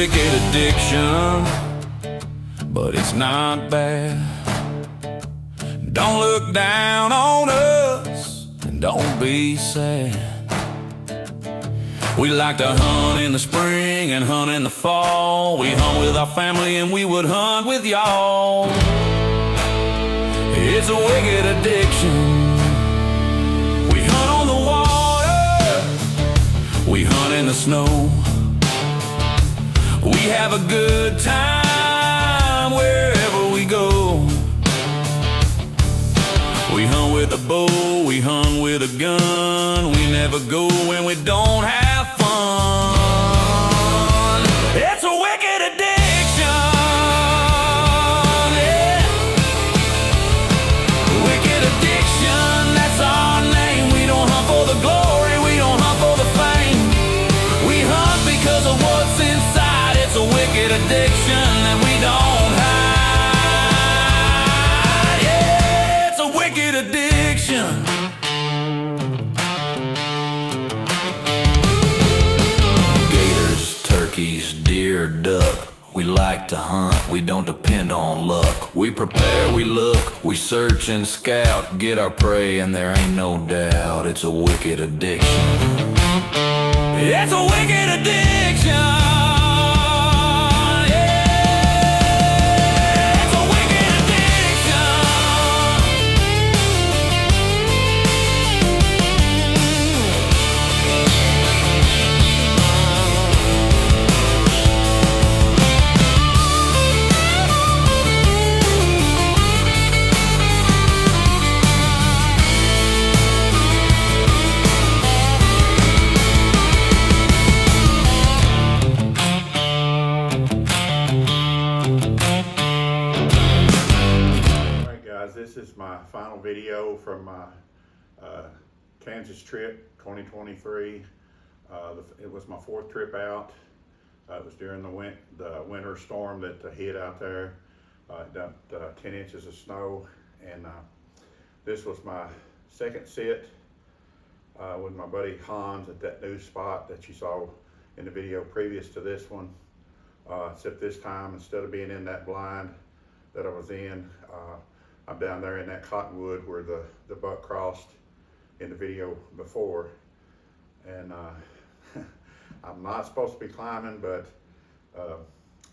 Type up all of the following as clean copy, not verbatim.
wicked addiction, but it's not bad. Don't look down on us, and don't be sad. We like to hunt in the spring and hunt in the fall. We hunt with our family and we would hunt with y'all. It's a wicked addiction. We hunt on the water, we hunt in the snow. We have a good time wherever we go. We hunt with a bow, we hunt with a gun. We never go when we don't have fun. It's a wicked addiction, yeah. Wicked addiction, that's our name. We don't hunt for the glory, we don't hunt for the fame. We hunt because of what's inside. It's a wicked addiction that we don't hide. Yeah, it's a wicked addiction. Gators, turkeys, deer, duck. We like to hunt, we don't depend on luck. We prepare, we look, we search and scout. Get our prey and there ain't no doubt. It's a wicked addiction. It's a wicked addiction. This is my final video from my Kansas trip 2023. It was my 4th trip out. It was during the winter storm that hit out there. It dumped 10 inches of snow, and this was my 2nd sit with my buddy Hans at that new spot that you saw in the video previous to this one. Except this time, instead of being in that blind that I was in, I'm down there in that cottonwood where the buck crossed in the video before. And I'm not supposed to be climbing, but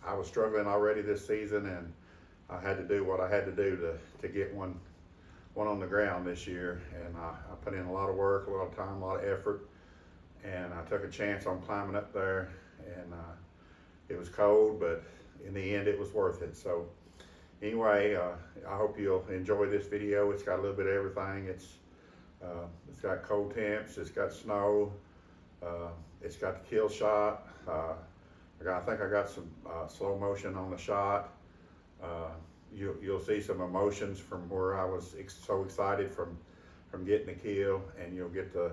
I was struggling already this season, and I had to do what I had to do to get one on the ground this year. And I put in a lot of work, a lot of time, a lot of effort, and I took a chance on climbing up there. And it was cold, but in the end it was worth it. So anyway, I hope you'll enjoy this video. It's got a little bit of everything. It's got cold temps, it's got snow, it's got the kill shot. I think I got some slow motion on the shot. You'll see some emotions from where I was so excited from getting the kill, and you'll get the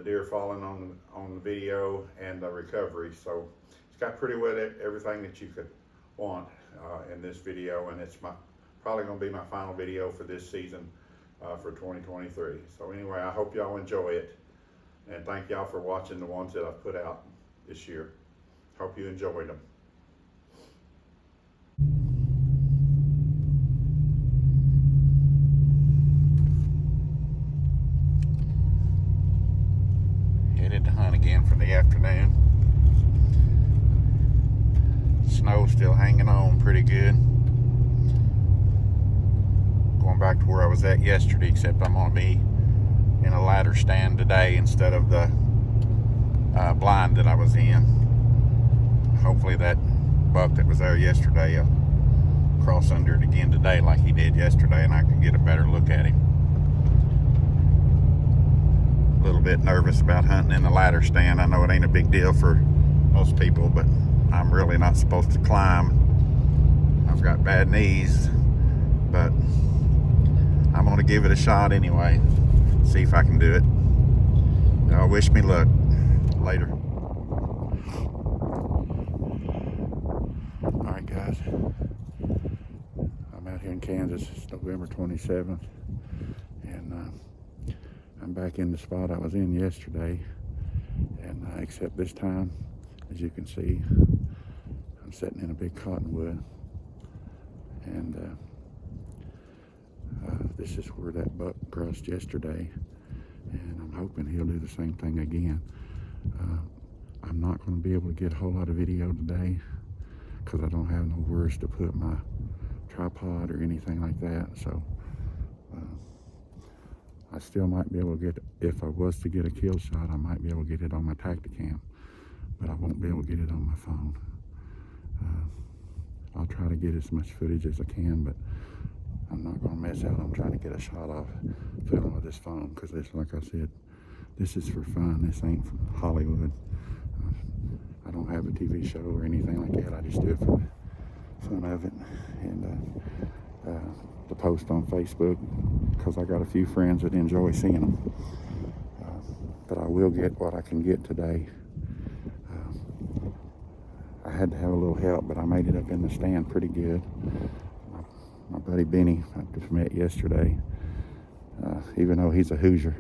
deer falling on the video and the recovery. So it's got pretty well everything that you could want in this video, and it's probably going to be my final video for this season for 2023. So anyway, I hope y'all enjoy it, and thank y'all for watching the ones that I've put out this year. Hope you enjoyed them. Headed to hunt again for the afternoon. Snow's still hanging on pretty good. Going back to where I was at yesterday, except I'm going to be in a ladder stand today instead of the blind that I was in. Hopefully that buck that was there yesterday will cross under it again today like he did yesterday, and I can get a better look at him. A little bit nervous about hunting in the ladder stand. I know it ain't a big deal for most people, but I'm really not supposed to climb. I've got bad knees, but I'm gonna give it a shot anyway. See if I can do it. Wish me luck. Later. All right, guys. I'm out here in Kansas. It's November 27th, and I'm back in the spot I was in yesterday, and except this time, as you can see, I'm sitting in a big cottonwood, and this is where that buck crossed yesterday, and I'm hoping he'll do the same thing again. I'm not going to be able to get a whole lot of video today because I don't have nowhere to put my tripod or anything like that, so I still might be able to get, if I was to get a kill shot, I might be able to get it on my Tacticam, but I won't be able to get it on my phone. I'll try to get as much footage as I can, but I'm not going to miss out on trying to get a shot off filming with this phone, because it's, like I said, this is for fun. This ain't from Hollywood. I don't have a TV show or anything like that. I just do it for the fun of it, and to post on Facebook, because I got a few friends that enjoy seeing them. But I will get what I can get today. I had to have a little help, but I made it up in the stand pretty good. My buddy Benny, I just met yesterday, even though he's a Hoosier,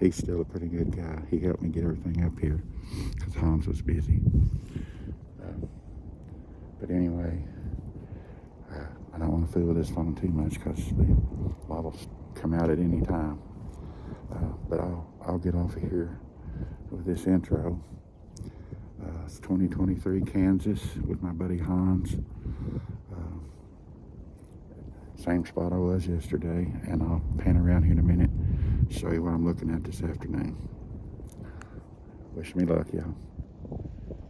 he's still a pretty good guy. He helped me get everything up here because Hans was busy. But anyway, I don't want to fool with this phone too much because the bottles come out at any time. But I'll get off of here with this intro. It's 2023 Kansas with my buddy Hans. Same spot I was yesterday, and I'll pan around here in a minute, show you what I'm looking at this afternoon. Wish me luck, y'all.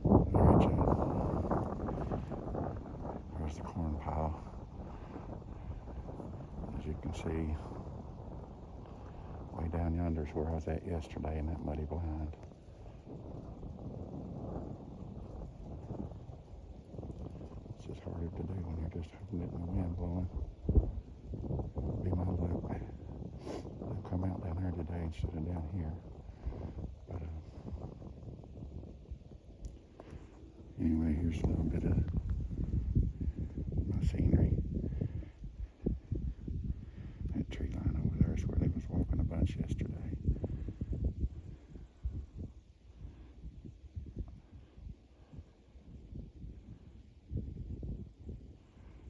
Alright, y'all. There's the corn pile. As you can see, way down yonder is where I was at yesterday in that muddy blind. It's just harder to do when you're just holding it in the wind blowing. Be my luck. They'll come out down there today instead of down here. But anyway, here's a little bit of my scenery. That tree line over there is where they was walking a bunch yesterday.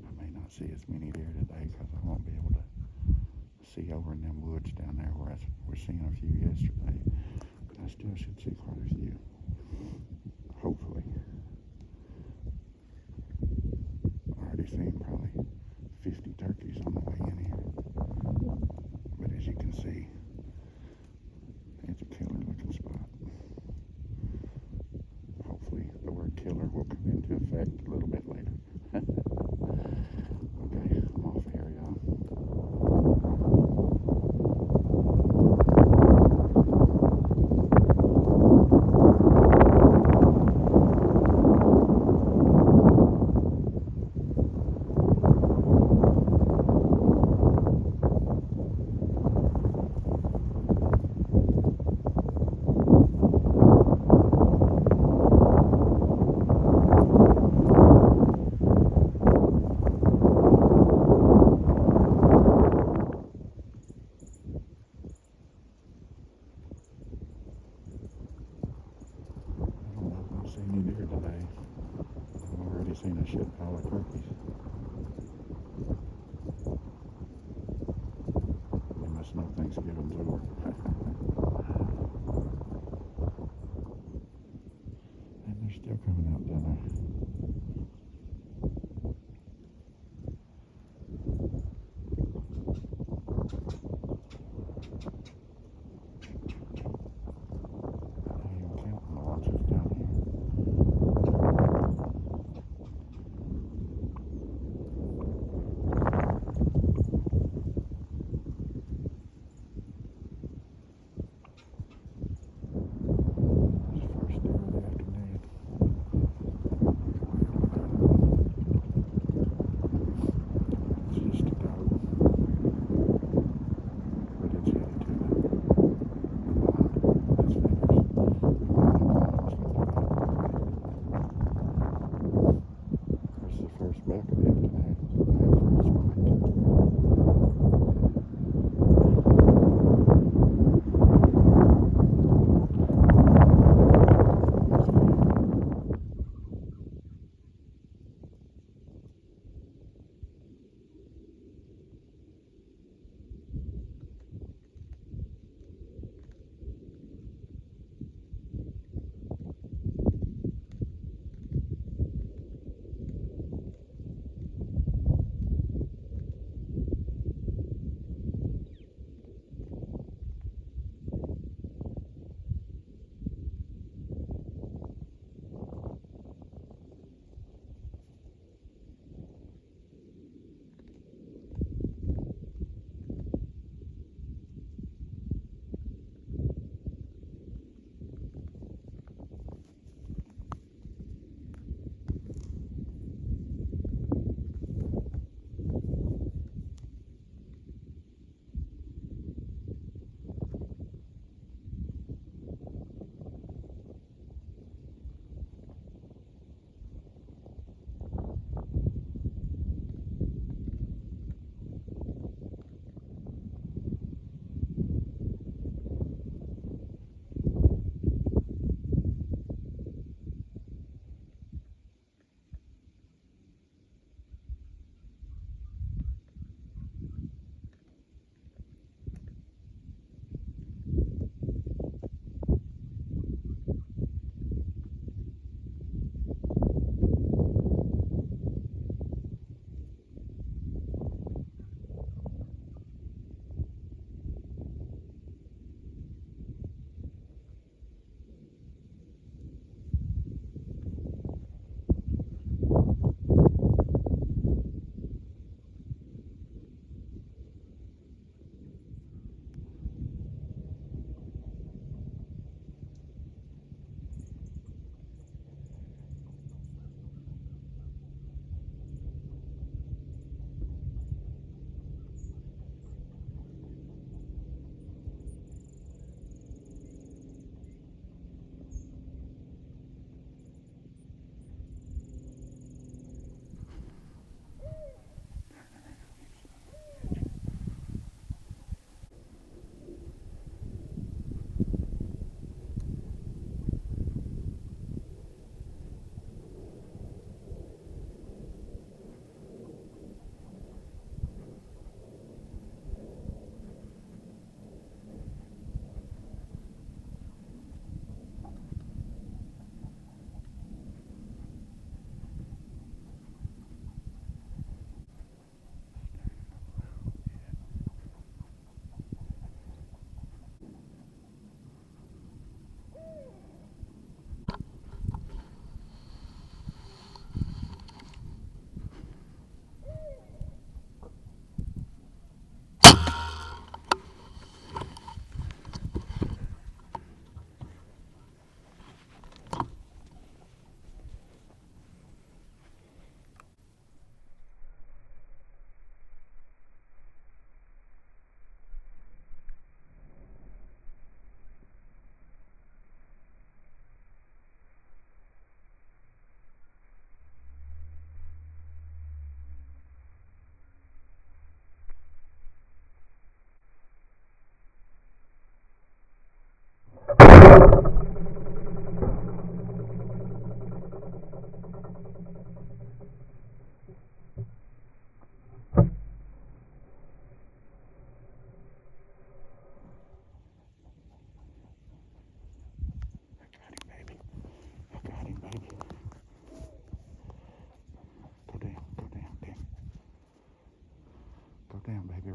I may not see as many deer today because I won't be able to see over in them woods down there where we're seeing a few yesterday. But I still should see quite a few. Hopefully. I already seen probably 50 turkeys on the way in here. But as you can see, it's a killer looking spot. Hopefully the word killer will come into effect a little bit later. Okay, I'm off here, y'all. Seen a shit pile of turkeys. They must know Thanksgiving's over. And they're still coming out down there. I ain't even counting the ones that's down here.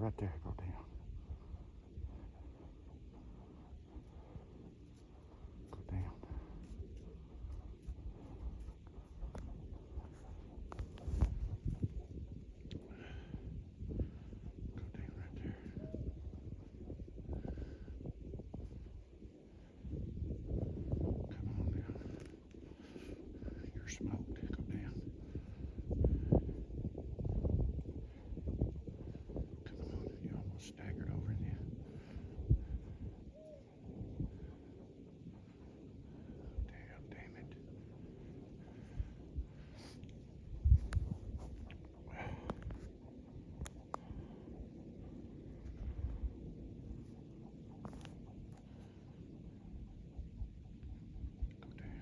right there. Go down. Go down. Go down right there. Come on now. You're smoked. Go down. Come on. You almost staggered over in there. Damn it. Go down.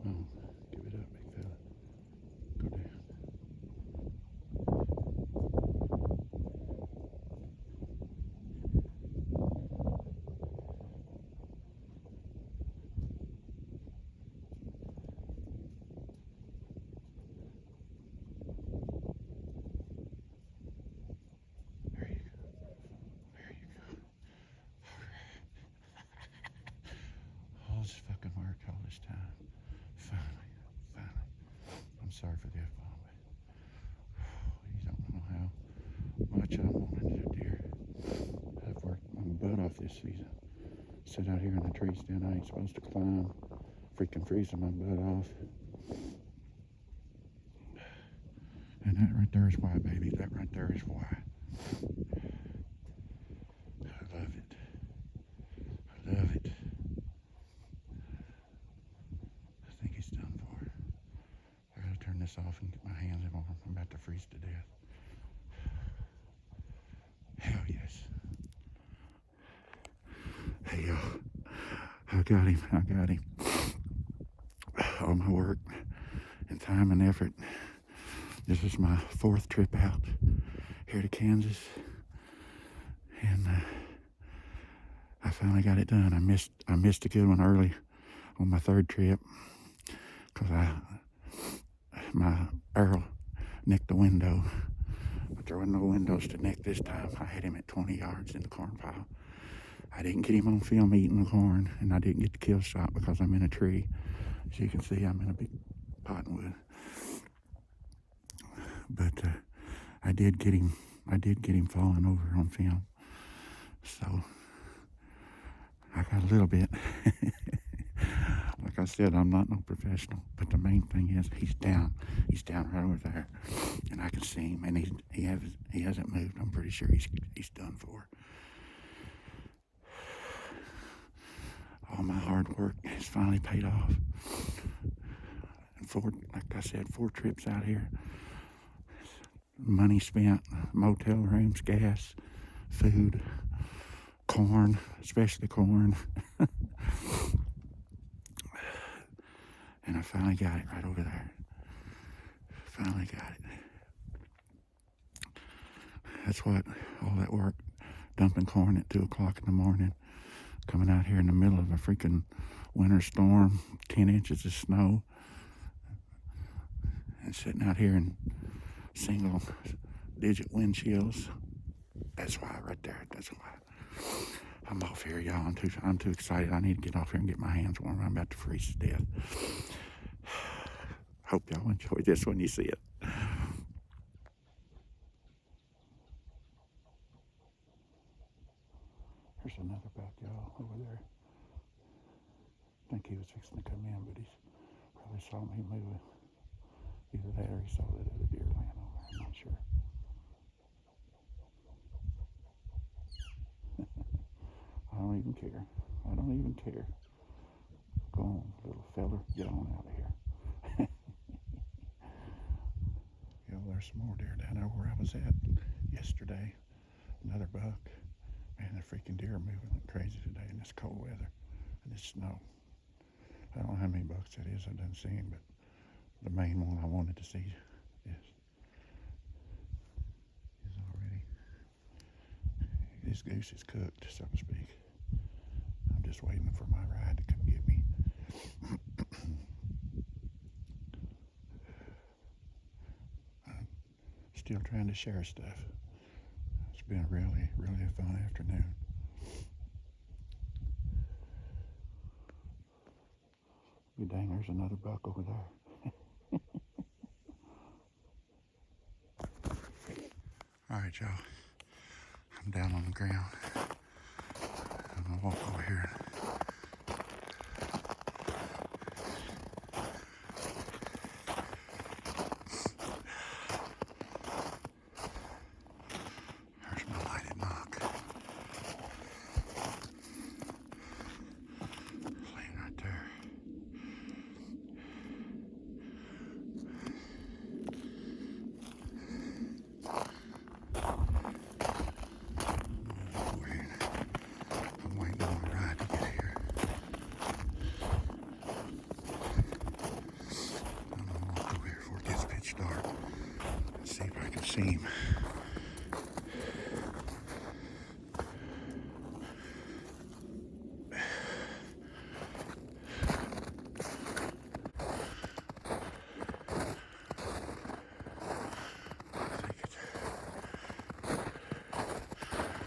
Come on. Give it up, big fella. Go down. There you go. There you go. All this fucking work all this time. Finally. I'm sorry for the F-bomb, but you don't know how much I wanted to, dear. I've worked my butt off this season. Sit out here in the tree stand I ain't supposed to climb. Freaking freezing my butt off. And that right there is why, baby. That right there is why. I love it. I love it. I think it's done for. I gotta turn this off and get my hands in. I'm about to freeze to death. Hell yes. Hey y'all. I got him. All my work and time and effort. This is my 4th trip out here to Kansas. And I finally got it done. I missed a good one early on my 3rd trip because my arrow nicked the window. But there were no windows to nick this time. I had him at 20 yards in the corn pile. I didn't get him on film eating the corn, and I didn't get the kill shot because I'm in a tree. As you can see, I'm in a big cottonwood. But I did get him falling over on film. So I got a little bit. Like I said, I'm not no professional, but the main thing is he's down right over there, and I can see him, and he hasn't moved. I'm pretty sure he's done for. All my hard work has finally paid off. And like I said, 4 trips out here. Money spent, motel rooms, gas, food, corn, especially corn. And I finally got it right over there. Finally got it. That's what all that work, dumping corn at 2 o'clock in the morning, coming out here in the middle of a freaking winter storm, 10 inches of snow, and sitting out here in single digit wind chills. That's why right there. That's why. I'm off here, y'all. I'm too excited. I need to get off here and get my hands warm. I'm about to freeze to death. Hope y'all enjoy this when you see it. There's another buck, y'all, over there. I think he was fixing to come in, but he's probably saw me moving. Either that or he saw that other deer laying over there. I'm not sure. I don't even care. Go on, little feller. Get on out of here. You know, there's some more deer down there where I was at yesterday. Another buck. Man, the freaking deer are moving like crazy today in this cold weather. It's no. I don't know how many bucks that is. I didn't see him, but the main one I wanted to see is already. This goose is cooked, so to speak. I'm just waiting for my ride to come get me. I'm still trying to share stuff. It's been really, really a fun afternoon. You dang, there's another buck over there. All right, y'all. I'm down on the ground. I'm gonna walk over here. There's my lighted knock. Laying right there. I'm waiting on the ride to get here. I'm gonna walk over here before it gets pitch dark and see if I can see him.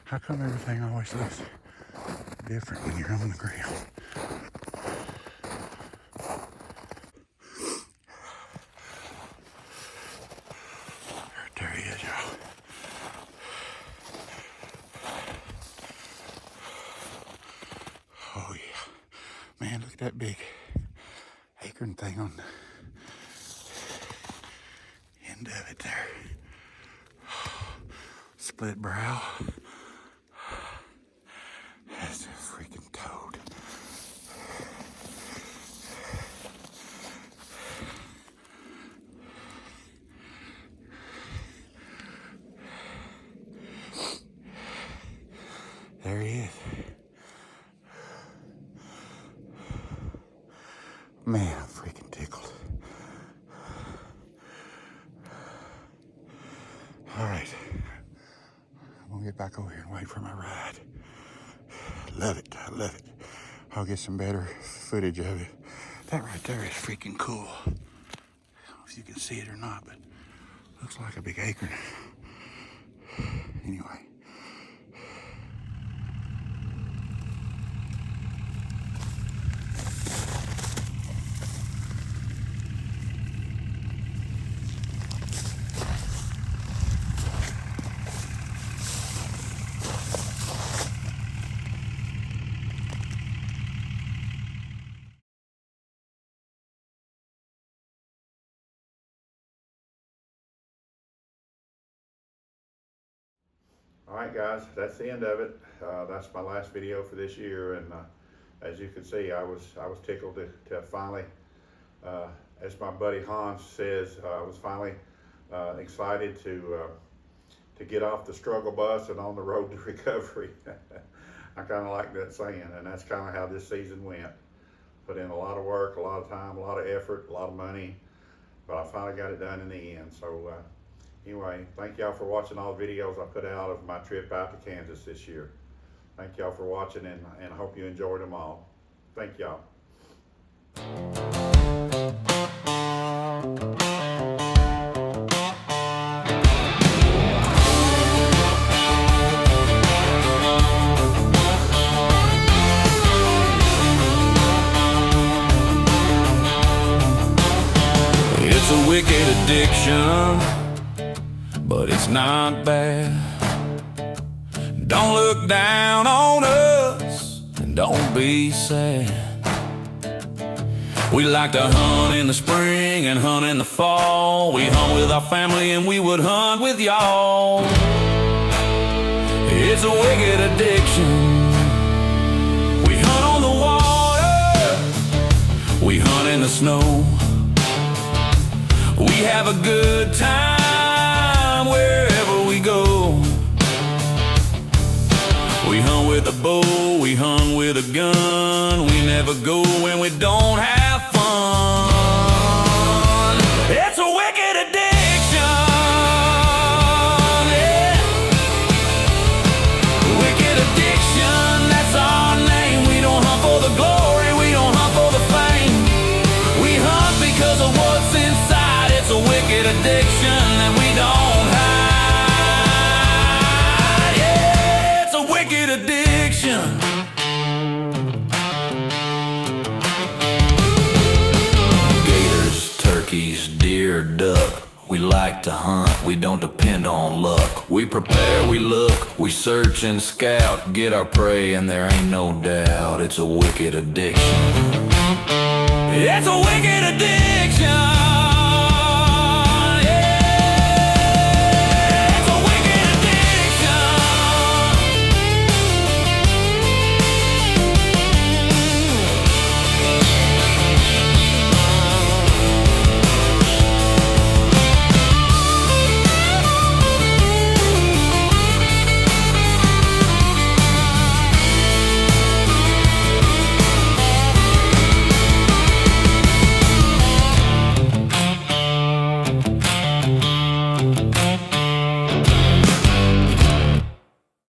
How come everything always looks different when you're on the ground? There he is, y'all. Oh yeah. Man, look at that big acorn thing on the end of it there. Split brow. That's a freaking toad. There he is. Man, I'm freaking tickled. All right. I'm gonna get back over here and wait for my ride. Love it, I love it. I'll get some better footage of it. That right there is freaking cool. I don't know if you can see it or not, but looks like a big acorn. Anyway. All right, guys, that's the end of it. That's my last video for this year, and as you can see, I was tickled to finally, as my buddy Hans says, I was finally excited to get off the struggle bus and on the road to recovery. I kind of like that saying, and that's kind of how this season went. Put in a lot of work, a lot of time, a lot of effort, a lot of money, but I finally got it done in the end. So. Anyway, thank y'all for watching all the videos I put out of my trip out to Kansas this year. Thank y'all for watching, and I hope you enjoyed them all. Thank y'all. It's a wicked addiction, but it's not bad. Don't look down on us, and don't be sad. We like to hunt in the spring and hunt in the fall. We hunt with our family and we would hunt with y'all. It's a wicked addiction. We hunt on the water, we hunt in the snow. We have a good time wherever we go. We hunt with a bow, we hunt with a gun. We never go when we don't have fun. It's a wicked addiction, yeah. Wicked addiction, that's our name. We don't hunt for the glory, we don't hunt for the fame. We hunt because of what's inside. It's a wicked addiction that we don't hide. Yeah, it's a wicked addiction. Gators, turkeys, deer, duck. We like to hunt, we don't depend on luck. We prepare, we look, we search and scout. Get our prey and there ain't no doubt. It's a wicked addiction. It's a wicked addiction.